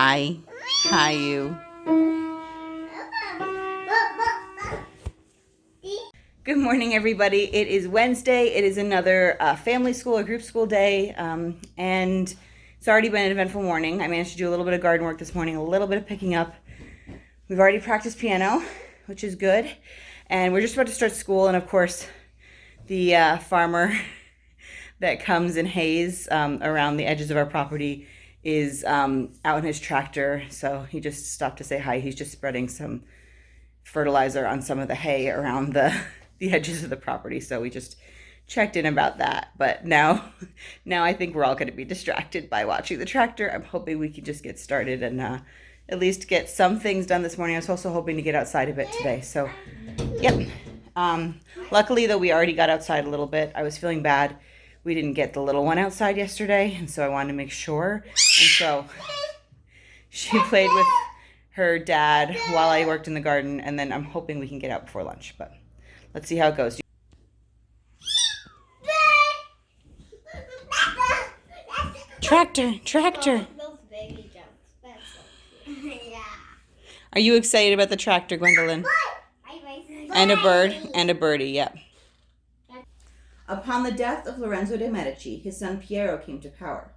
Hi. Hi, you. Good morning, everybody. It is Wednesday. It is another family school or group school day, and it's already been an eventful morning. I managed to do a little bit of garden work this morning, a little bit of picking up. We've already practiced piano, which is good, and we're just about to start school, and of course, the farmer that comes and hays around the edges of our property is out in his tractor, so he just stopped to say hi. He's just spreading some fertilizer on some of the hay around the edges of the property, so we just checked in about that. But now I think we're all going to be distracted by watching the tractor. I'm hoping we can just get started and at least get some things done this morning. I was also hoping to get outside a bit today, so yep. Luckily, though, we already got outside a little bit. I was feeling bad. We didn't get the little one outside yesterday, and so I wanted to make sure. And so she played with her dad while I worked in the garden, and then I'm hoping we can get out before lunch, but let's see how it goes. Tractor. Those baby jumps. That's so cute. Yeah. Are you excited about the tractor, Gwendolyn? And a bird, and a birdie, yep. Upon the death of Lorenzo de' Medici, his son Piero came to power.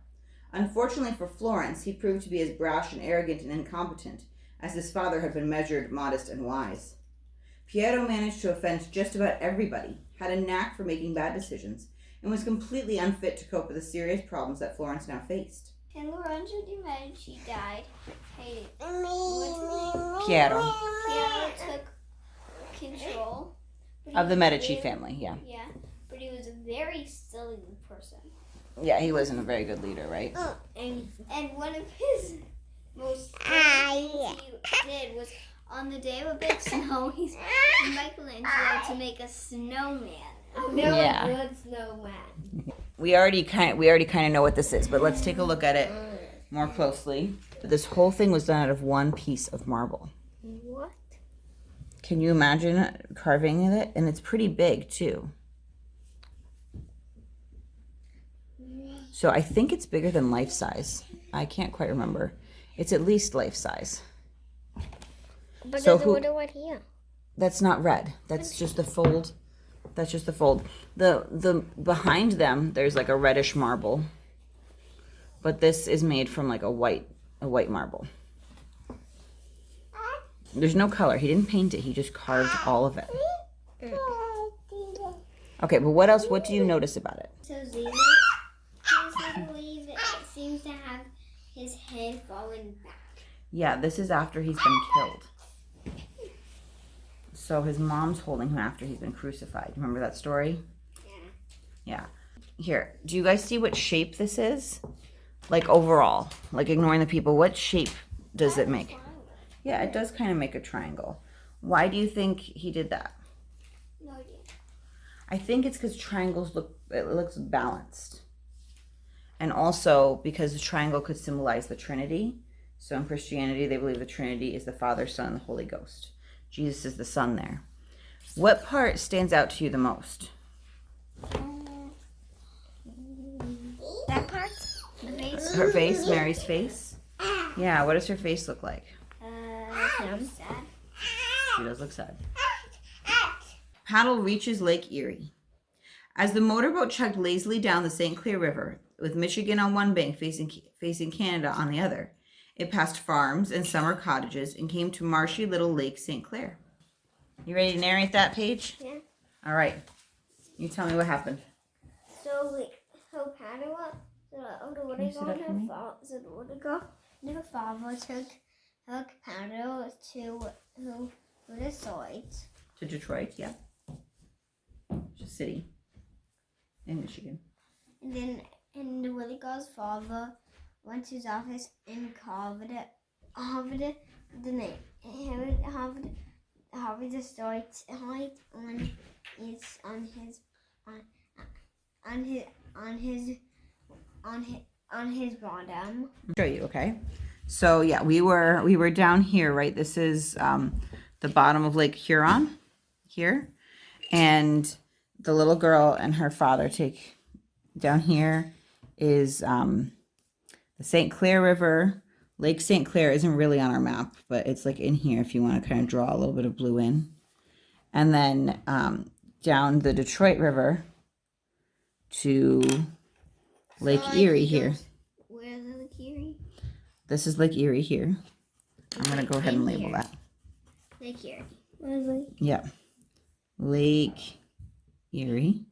Unfortunately for Florence, he proved to be as brash and arrogant and incompetent as his father had been measured, modest, and wise. Piero managed to offend just about everybody, had a knack for making bad decisions, and was completely unfit to cope with the serious problems that Florence now faced. And Lorenzo de' Medici died. Piero. Piero took control. Of the Medici family, yeah. Yeah, but he was a very silly person. Yeah, he wasn't a very good leader, right? And one of his most things he did was on the day of a big snow, he's Michelangelo to make a snowman. A really good snowman. We already kind of know what this is, but let's take a look at it more closely. This whole thing was done out of one piece of marble. What? Can you imagine carving it? And it's pretty big too. So I think it's bigger than life size. I can't quite remember. It's at least life size. But so there's a little one here. That's not red. That's just the fold. That's just the fold. The behind them, there's like a reddish marble. But this is made from like a white marble. There's no color. He didn't paint it. He just carved all of it. Okay, but what else? What do you notice about it? So Zeno, I believe it seems to have his head fallen back. Yeah, this is after he's been killed. So his mom's holding him after he's been crucified. Remember that story? Yeah. Here, do you guys see what shape this is? Like overall, like ignoring the people, what shape does it make? Yeah, it does kind of make a triangle. Why do you think he did that? No idea. I think it's because triangles looks balanced. And also because the triangle could symbolize the Trinity. So in Christianity, they believe the Trinity is the Father, Son, and the Holy Ghost. Jesus is the Son there. What part stands out to you the most? That part? The face? Her face, Mary's face? Yeah, what does her face look like? Sad. She does look sad. Paddle reaches Lake Erie. As the motorboat chugged lazily down the St. Clair River, with Michigan on one bank facing Canada on the other, it passed farms and summer cottages and came to marshy little Lake St. Clair. You ready to narrate that page? Yeah. All right. You tell me what happened. So Padua, the father took Padua to the site. To Detroit, yeah. It's a city in Michigan. And the Willie God's father went to his office and carved the name. Harvard the site on his bottom. Show you, okay? So yeah, we were down here, right? This is the bottom of Lake Huron here, and the little girl and her father take down here is the St. Clair River Lake St. Clair isn't really on our map, but it's like in here if you want to kind of draw a little bit of blue in. And then down the Detroit River to Lake Erie here. Where's Lake Erie? This is Lake Erie here. I'm going to go ahead and label that. Lake Erie. Where's Lake? Yeah. Lake Erie.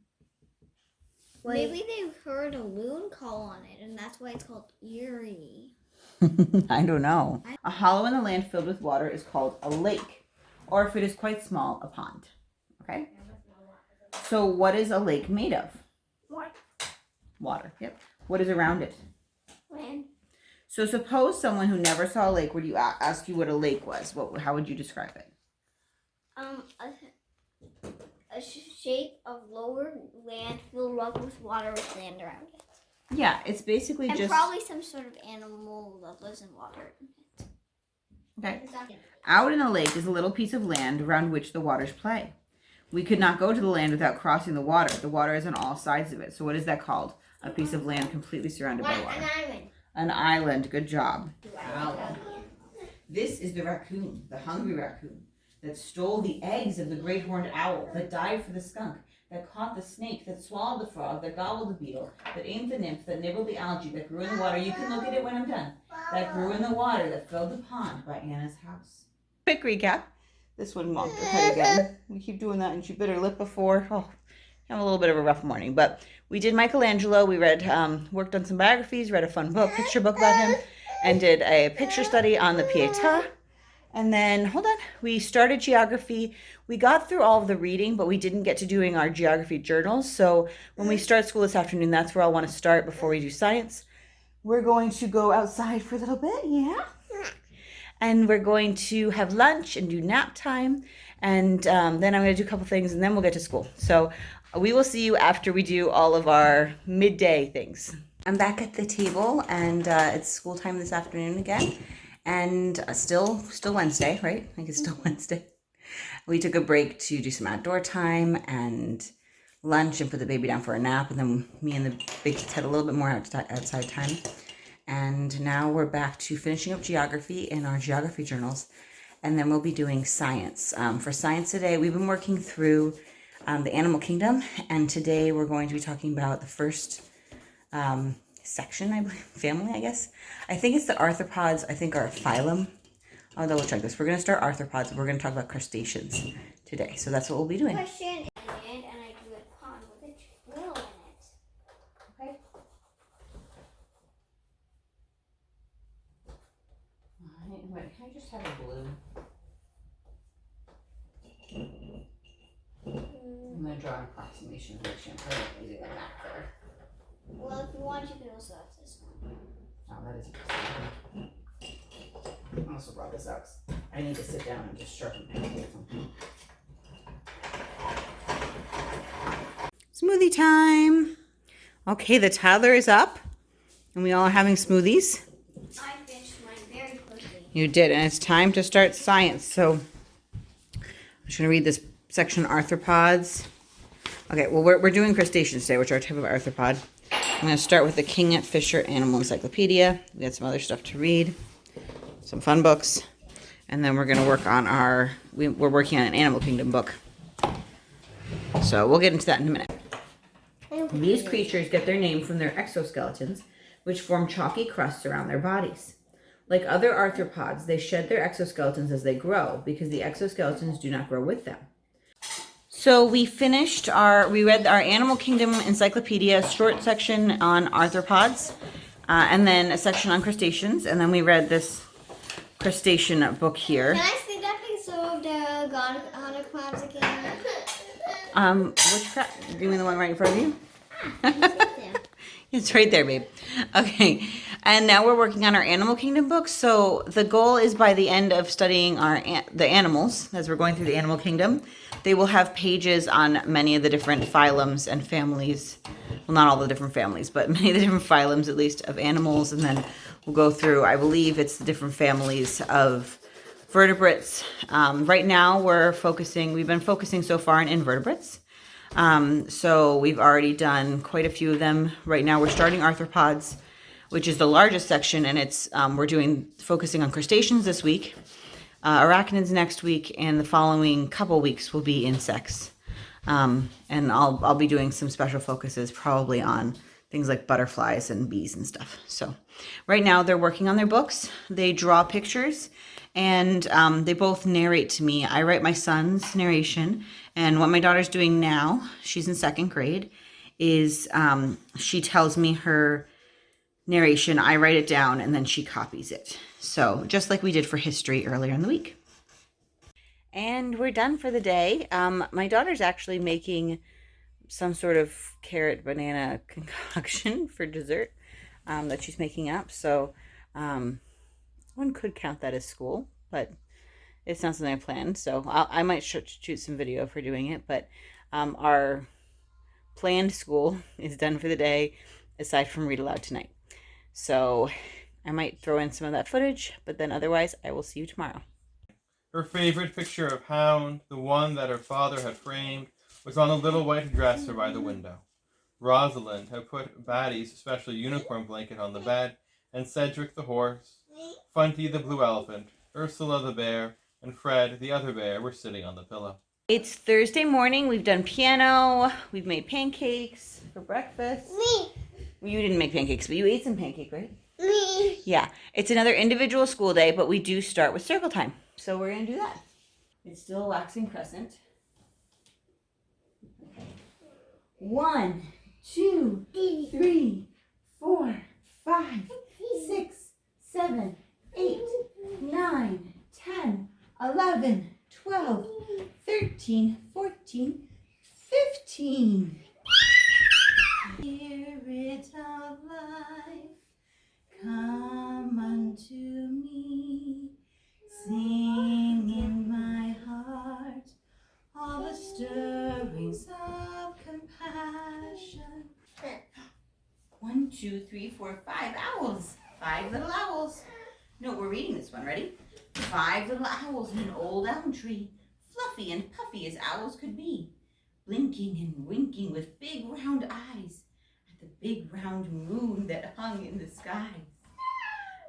Maybe they heard a loon call on it, and that's why it's called Erie. I don't know. A hollow in the land filled with water is called a lake, or if it is quite small, a pond. Okay? So what is a lake made of? Water. Water. Yep. What is around it? Land. So suppose someone who never saw a lake would ask you what a lake was. How would you describe it? A shape of lower land filled up with water with land around it. Yeah, it's basically and just... probably some sort of animal that lives in water. Okay. Out in the lake is a little piece of land around which the waters play. We could not go to the land without crossing the water. The water is on all sides of it. So what is that called? A piece of land completely surrounded by water. An island. An island. Good job. This is the raccoon, the hungry raccoon, that stole the eggs of the great horned owl, that dived for the skunk, that caught the snake, that swallowed the frog, that gobbled the beetle, that aimed the nymph, that nibbled the algae, that grew in the water. You can look at it when I'm done. That grew in the water, that filled the pond by Anna's house. Quick recap. This one whonked her head again. We keep doing that, and she bit her lip before. Oh, have a little bit of a rough morning, but we did Michelangelo. We read, worked on some biographies, read a fun book, picture book about him, and did a picture study on the Pietà. And then, hold on, we started geography. We got through all of the reading, but we didn't get to doing our geography journals. So when we start school this afternoon, that's where I'll want to start before we do science. We're going to go outside for a little bit, yeah. And we're going to have lunch and do nap time. And then I'm going to do a couple things, and then we'll get to school. So we will see you after we do all of our midday things. I'm back at the table, and it's school time this afternoon again. And still Wednesday, right? I think it's still Wednesday. We took a break to do some outdoor time and lunch and put the baby down for a nap. And then me and the big kids had a little bit more outside time. And now we're back to finishing up geography in our geography journals. And then we'll be doing science. For science today, we've been working through the animal kingdom. And today we're going to be talking about the first section, I believe, family, I guess. I think it's the arthropods, I think, are a phylum. I'll double check this. We're going to start arthropods, and we're going to talk about crustaceans today. So that's what we'll be doing. Question, and I do a pond with a whale in it. Okay. Wait, can I just have a blue? I'm going to draw an approximation of the shampoo using the marker. Well, if you want, you can also have this one. Oh, that is interesting. I also brought this out. I need to sit down and just sharpen my pencil. Smoothie time. Okay, the toddler is up, and we all are having smoothies. I finished mine very quickly. You did, and it's time to start science. So I'm just going to read this section, arthropods. Okay, well, we're doing crustaceans today, which are a type of arthropod. I'm going to start with the King Fisher Animal Encyclopedia. We got some other stuff to read, some fun books, and then we're going to work on we're working on an Animal Kingdom book. So we'll get into that in a minute. These creatures get their name from their exoskeletons, which form chalky crusts around their bodies. Like other arthropods, they shed their exoskeletons as they grow because the exoskeletons do not grow with them. So we read our Animal Kingdom Encyclopedia short section on arthropods, and then a section on crustaceans, and then we read this crustacean book here. Can I see that piece of the gonopods again? Which crab? Do you mean the one right in front of you? It's right there, babe. Okay, and now we're working on our Animal Kingdom book. So the goal is by the end of studying the animals, as we're going through the Animal Kingdom, they will have pages on many of the different phylums and families. Well, not all the different families, but many of the different phylums, at least, of animals. And then we'll go through, I believe it's the different families of vertebrates. Right now we've been focusing so far on invertebrates. So we've already done quite a few of them. Right now we're starting arthropods. which is the largest section, and it's we're focusing on crustaceans this week, arachnids next week, and the following couple weeks will be insects. And I'll be doing some special focuses probably on things like butterflies and bees and stuff. So right now they're working on their books. They draw pictures, and they both narrate to me. I write my son's narration, and what my daughter's doing now, she's in 2nd grade, is she tells me her narration, I write it down, and then she copies it. So just like we did for history earlier in the week. And we're done for the day. My daughter's actually making some sort of carrot banana concoction for dessert that she's making up. So one could count that as school, but it's not something I planned. So I might shoot some video of her doing it, but our planned school is done for the day, aside from read aloud tonight. So I might throw in some of that footage, but then otherwise I will see you tomorrow. Her favorite picture of Hound, the one that her father had framed, was on a little white dresser by the window. Rosalind had put Batty's special unicorn blanket on the bed, and Cedric the horse, Funty the blue elephant, Ursula the bear, and Fred the other bear were sitting on the pillow. It's Thursday morning. We've done piano. We've made pancakes for breakfast. Me. You didn't make pancakes, but you ate some pancake, right? Me. Yeah. It's another individual school day, but we do start with circle time. So we're going to do that. It's still a waxing crescent. 1, 2, 3, 4, 5, 6, 7, 8, 9, 10, 11, 12, 13, 14, 15. Spirit of life, come unto me, sing in my heart all the stirrings of compassion. 1, 2, 3, 4, 5 owls. 5 little owls. No, we're reading this one. Ready? 5 little owls in an old elm tree, fluffy and puffy as owls could be, blinking and winking with big round eyes at the big round moon that hung in the sky.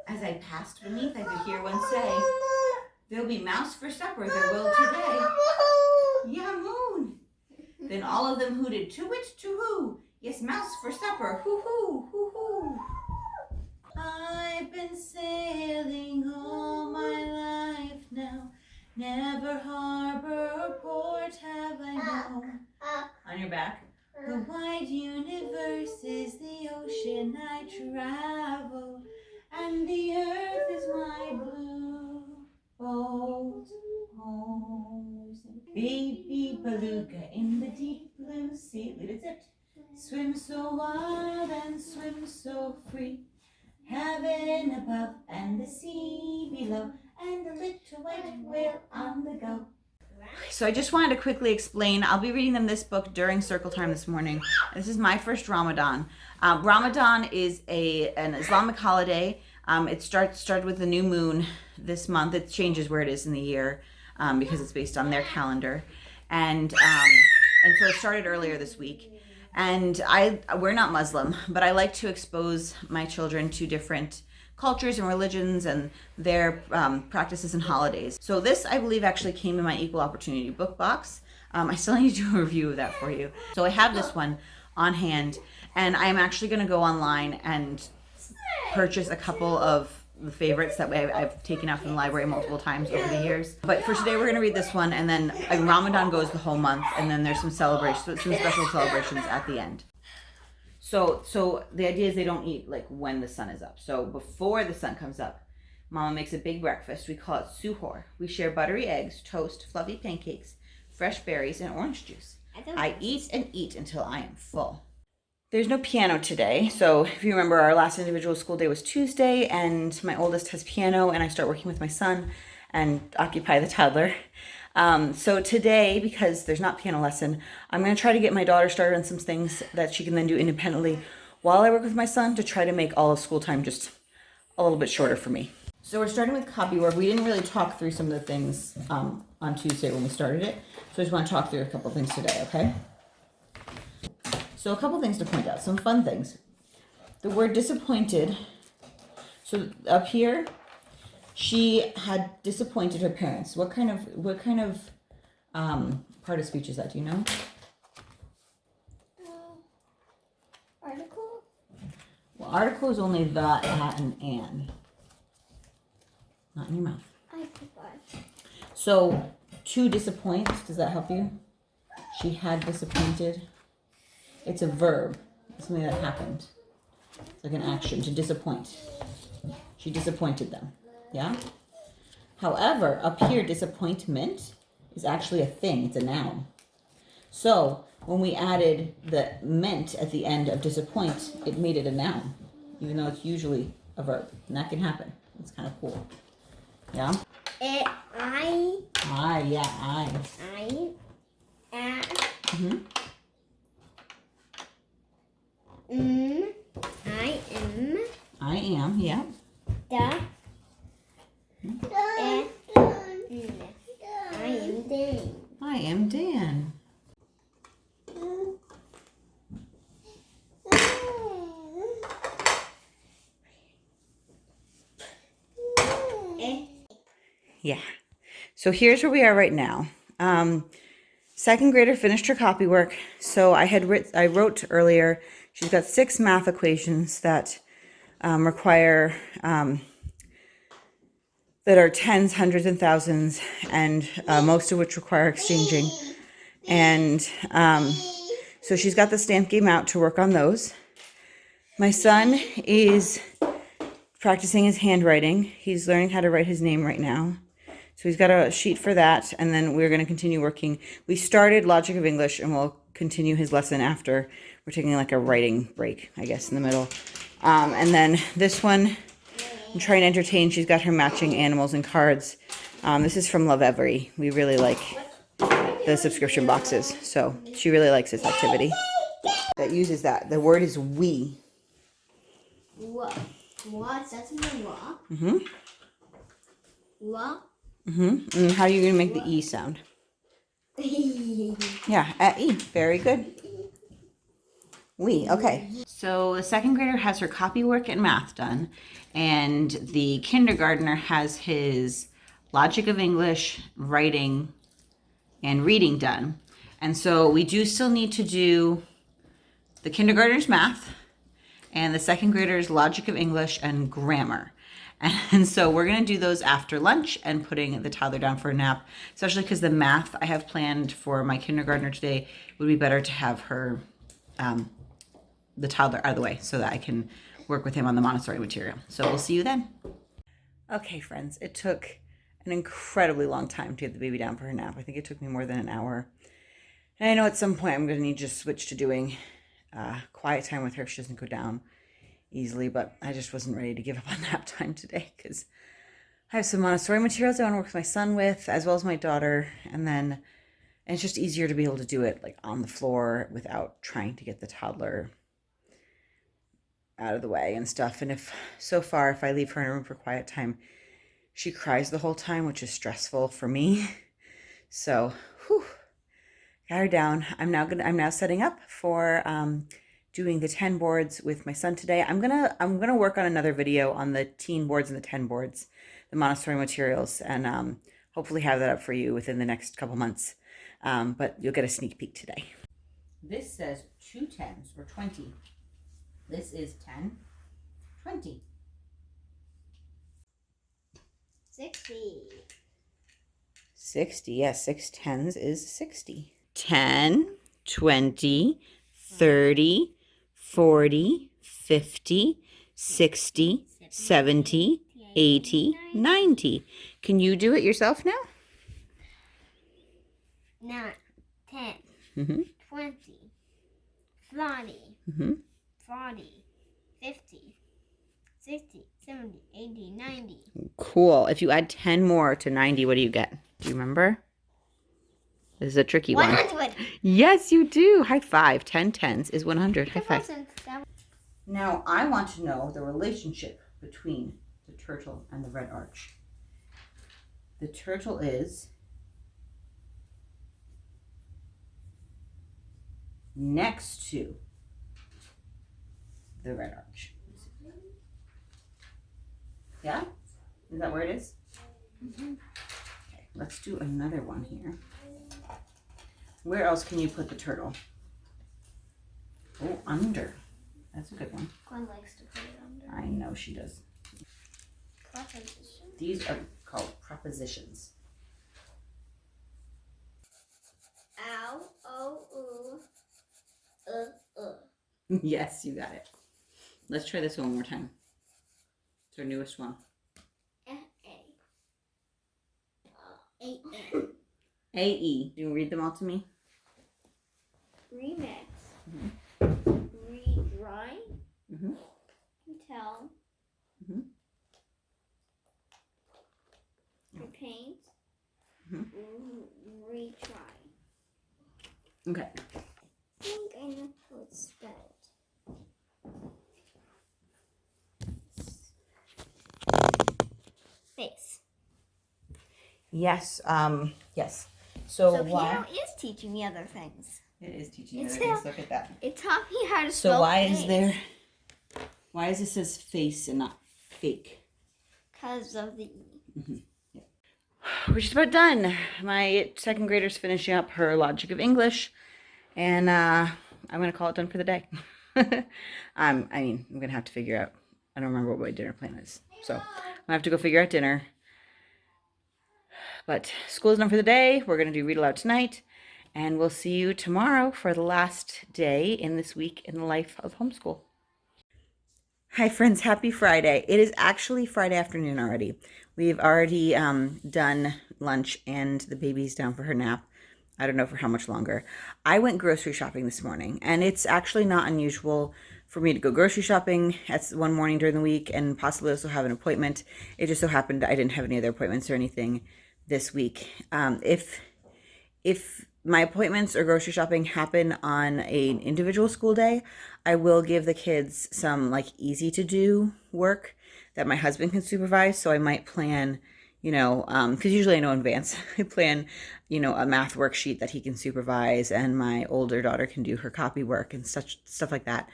As I passed beneath, I could hear one say, "There'll be mouse for supper, there will today." Yeah, moon. Then all of them hooted, "To-wit, to-hoo, yes, mouse for supper, hoo-hoo, hoo-hoo." I've been sailing all my life now, never harbor or port have I known. On your back. The wide universe is the ocean I travel, and the earth is my blue boat home. Baby beluga in the deep blue sea, leave it zipped. Swim so wild and swim so free. Heaven above and the sea below, and a little white whale on the go. So I just wanted to quickly explain. I'll be reading them this book during circle time this morning. This is my first Ramadan. Ramadan is an Islamic holiday. It started with the new moon this month. It changes where it is in the year because it's based on their calendar, and so it started earlier this week. And we're not Muslim, but I like to expose my children to different cultures and religions and their practices and holidays. So this, I believe, actually came in my equal opportunity book box. I still need to do a review of that for you. So I have this one on hand, and I'm actually going to go online and purchase a couple of the favorites that I've taken out from the library multiple times over the years. But for today, we're going to read this one, and then Ramadan goes the whole month, and then there's some celebrations, some special celebrations at the end. So the idea is they don't eat like when the sun is up. So before the sun comes up, Mama makes a big breakfast. We call it suhoor. We share buttery eggs, toast, fluffy pancakes, fresh berries, and orange juice. I eat and eat until I am full. There's no piano today. So if you remember, our last individual school day was Tuesday, and my oldest has piano, and I start working with my son and occupy the toddler. So today, because there's not piano lesson, I'm going to try to get my daughter started on some things that she can then do independently while I work with my son to try to make all of school time just a little bit shorter for me. So we're starting with Copywork. We didn't really talk through some of the things on Tuesday when we started it. So I just want to talk through a couple things today, okay? So a couple things to point out, some fun things. the word disappointed. So up here, she had disappointed her parents. What kind of part of speech is that? Do you know? Article? Well, article is only the, at, and an. Not in your mouth. I forgot. So, to disappoint, does that help you? She had disappointed. It's a verb. It's something that happened. It's like an action, to disappoint. She disappointed them. Yeah? However, up here, disappointment is actually a thing. It's a noun. So, when we added the ment at the end of disappoint, it made it a noun, even though it's usually a verb. And that can happen. It's kind of cool. Yeah? I. Yeah, I. Mm-hmm. I am, yeah. I am Dan. I am Dan. Yeah. So here's where we are right now. Second grader finished her copywork. So I wrote earlier, she's got 6 math equations that require, that are tens, hundreds, and thousands, and most of which require exchanging. And so she's got the stamp game out to work on those. My son is practicing his handwriting. He's learning how to write his name right now. So he's got a sheet for that, and then we're going to continue working. We started Logic of English, and we'll continue his lesson after. We're taking like a writing break, I guess, in the middle. And then this one, I'm trying to entertain. She's got her matching animals and cards. This is from Love Every. We really like the subscription boxes, so she really likes this activity. That uses that. The word is we. What? That's in the what? Mm-hmm. What? Mm-hmm. And how are you going to make the E sound? Yeah, at E. Very good. We. Okay. So the second grader has her copywork and math done, and the kindergartner has his Logic of English, writing, and reading done. And so we do still need to do the kindergartner's math and the second grader's Logic of English and grammar. And so we're going to do those after lunch and putting the toddler down for a nap, especially because the math I have planned for my kindergartner today, it would be better to have her, the toddler out of the way so that I can work with him on the Montessori material. So we'll see you then. Okay, friends, it took an incredibly long time to get the baby down for her nap. I think it took me more than an hour. And I know at some point I'm going to need to switch to doing quiet time with her if she doesn't go down easily, but I just wasn't ready to give up on nap time today because I have some Montessori materials I want to work with my son with, as well as my daughter, and it's just easier to be able to do it like on the floor without trying to get the toddler out of the way and stuff. And if I leave her in a room for quiet time, she cries the whole time, which is stressful for me. So, got her down. I'm now setting up for doing the 10 boards with my son today. I'm gonna work on another video on the teen boards and the 10 boards, the Montessori materials, and hopefully have that up for you within the next couple months. But you'll get a sneak peek today. This says 2 10s or 20. This is 10, 20. 60. 60, yes, 6 10s is 60. 10, 20, 30, 40, 50, 60, 70, 80, 90. Can you do it yourself now? 9, 10, Mm-hmm. 20, 30, Mm-hmm. 40, 50, 60, 70, 80, 90. Cool. If you add 10 more to 90, what do you get? Do you remember? This is a tricky one. 100. Yes, you do. High five. 10 10s is 100. High five. That Now, I want to know the relationship between the turtle and the red arch. The turtle is next to the red arch. Yeah? Is that where it is? Mm-hmm. Okay, let's do another one here. Where else can you put the turtle? Oh, under. That's a good one. Gwen likes to put it under. I know she does. Prepositions. These are called prepositions. Ow, oh, ooh, Yes, you got it. Let's try this one more time. It's our newest one. A-E. A-E. Do you read them all to me? Remix. Mm-hmm. Redrawing. Mm-hmm. Tell. Mm-hmm. Repaint. Mm-hmm. Retry. Okay. I think I know how it's spelled. Face. Yes. Yes. So why? piano is teaching me other things. It is teaching you It's other things. Look at that. It taught me how to spell So why face. is there? Why is it says face and not fake? Because of the E. Mm-hmm. Yeah. We're just about done. My second grader's finishing up her Logic of English, and I'm gonna call it done for the day. I mean, I'm gonna have to figure out. I don't remember what my dinner plan is, so I'm gonna have to go figure out dinner. But school is done for the day. We're gonna do read aloud tonight, and we'll see you tomorrow for the last day in this week in the life of homeschool. Hi friends, happy Friday. It is actually Friday afternoon already. We've already done lunch and the baby's down for her nap. I don't know for how much longer. I went grocery shopping this morning, and it's actually not unusual for me to go grocery shopping at one morning during the week and possibly also have an appointment. It just so happened I didn't have any other appointments or anything this week. If my appointments or grocery shopping happen on an individual school day, I will give the kids some like easy to do work that my husband can supervise. So I might plan, because usually I know in advance. I plan, a math worksheet that he can supervise, and my older daughter can do her copywork and such stuff like that.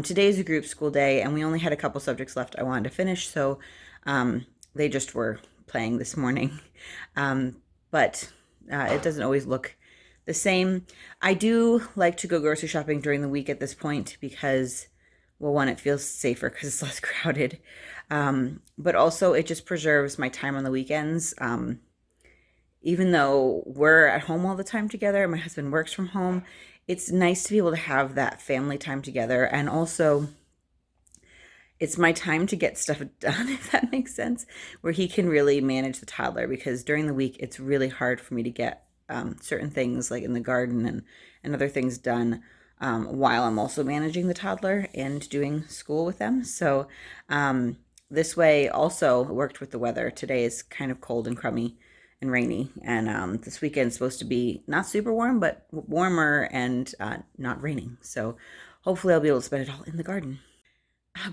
Today is a group school day, and we only had a couple subjects left I wanted to finish, so they just were playing this morning. But it doesn't always look the same. I do like to go grocery shopping during the week at this point because, well, one, it feels safer because it's less crowded. But also it just preserves my time on the weekends. Even though we're at home all the time together, my husband works from home, it's nice to be able to have that family time together. And also it's my time to get stuff done, if that makes sense, where he can really manage the toddler, because during the week it's really hard for me to get certain things like in the garden and other things done while I'm also managing the toddler and doing school with them. So this way also worked with the weather. Today is kind of cold and crummy and rainy, and this weekend's supposed to be not super warm, but warmer and not raining. So hopefully I'll be able to spend it all in the garden.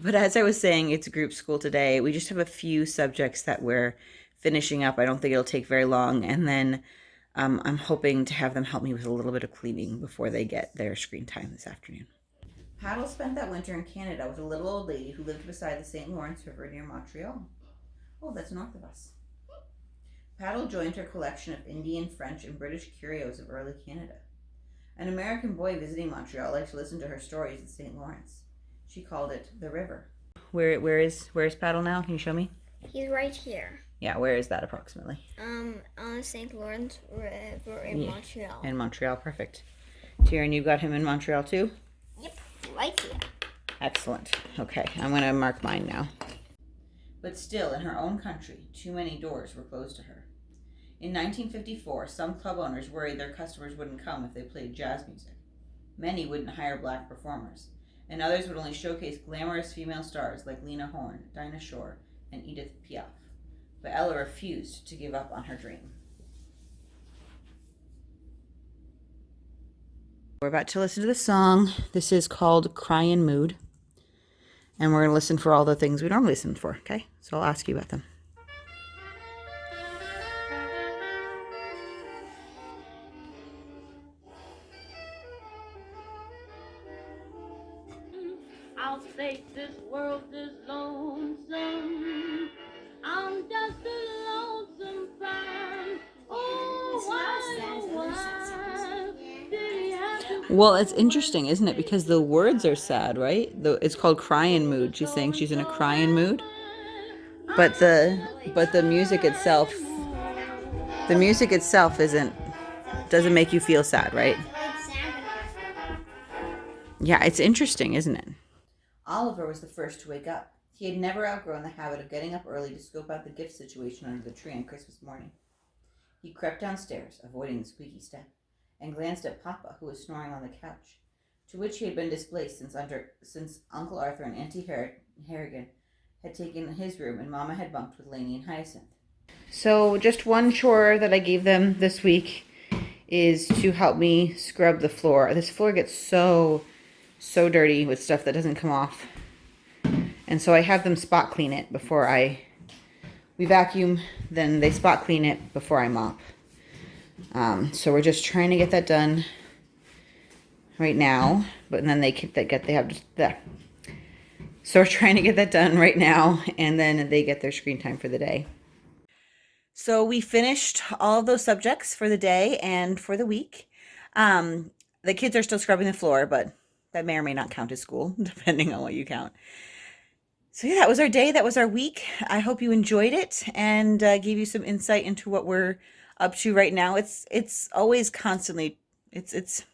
But as I was saying, it's group school today. We just have a few subjects that we're finishing up. I don't think it'll take very long. And then I'm hoping to have them help me with a little bit of cleaning before they get their screen time this afternoon. Paddle spent that winter in Canada with a little old lady who lived beside the St. Lawrence River near Montreal. Oh, that's north of us. Paddle joined her collection of Indian, French, and British curios of early Canada. An American boy visiting Montreal liked to listen to her stories at St. Lawrence. She called it the river. Where is Paddle now? Can you show me? He's right here. Yeah, where is that approximately? On the St. Lawrence River in Montreal. In Montreal, perfect. Tyrion, you got him in Montreal too? Yep, right here. Excellent. Okay, I'm going to mark mine now. But still, in her own country, too many doors were closed to her. In 1954, some club owners worried their customers wouldn't come if they played jazz music. Many wouldn't hire black performers, and others would only showcase glamorous female stars like Lena Horne, Dinah Shore, and Edith Piaf. But Ella refused to give up on her dream. We're about to listen to the song. This is called Cryin' Mood. And we're going to listen for all the things we normally listen for, okay? So I'll ask you about them. I I'll take this world is lonesome. I'm just a lonesome fan. Oh, why did he have to? Well, it's interesting, isn't it? Because the words are sad, right? It's called crying mood. She's saying she's in a crying mood. But the music itself, doesn't make you feel sad, right? Yeah, it's interesting, isn't it? Oliver was the first to wake up. He had never outgrown the habit of getting up early to scope out the gift situation under the tree on Christmas morning. He crept downstairs, avoiding the squeaky step, and glanced at Papa, who was snoring on the couch, to which he had been displaced since Uncle Arthur and Auntie Harrigan had taken his room and Mama had bunked with Lainey and Hyacinth. So just one chore that I gave them this week is to help me scrub the floor. This floor gets so dirty with stuff that doesn't come off. And so I have them spot clean it before we vacuum, then they spot clean it before I mop. So we're just trying to get that done right now, but then so we're trying to get that done right now, and then they get their screen time for the day. So we finished all of those subjects for the day and for the week. The kids are still scrubbing the floor, but that may or may not count as school, depending on what you count. So yeah, that was our day. That was our week. I hope you enjoyed it and gave you some insight into what we're up to right now. It's always constantly, it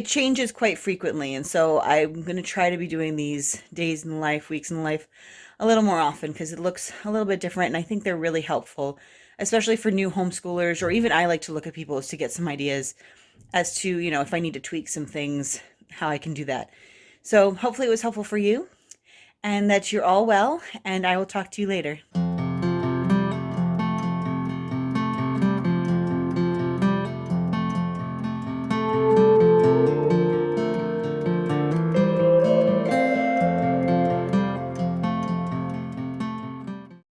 changes quite frequently. And so I'm going to try to be doing these days in life, weeks in life a little more often because it looks a little bit different. And I think they're really helpful, especially for new homeschoolers, or even I like to look at people to get some ideas as to, if I need to tweak some things, how I can do that. So hopefully it was helpful for you and that you're all well, and I will talk to you later.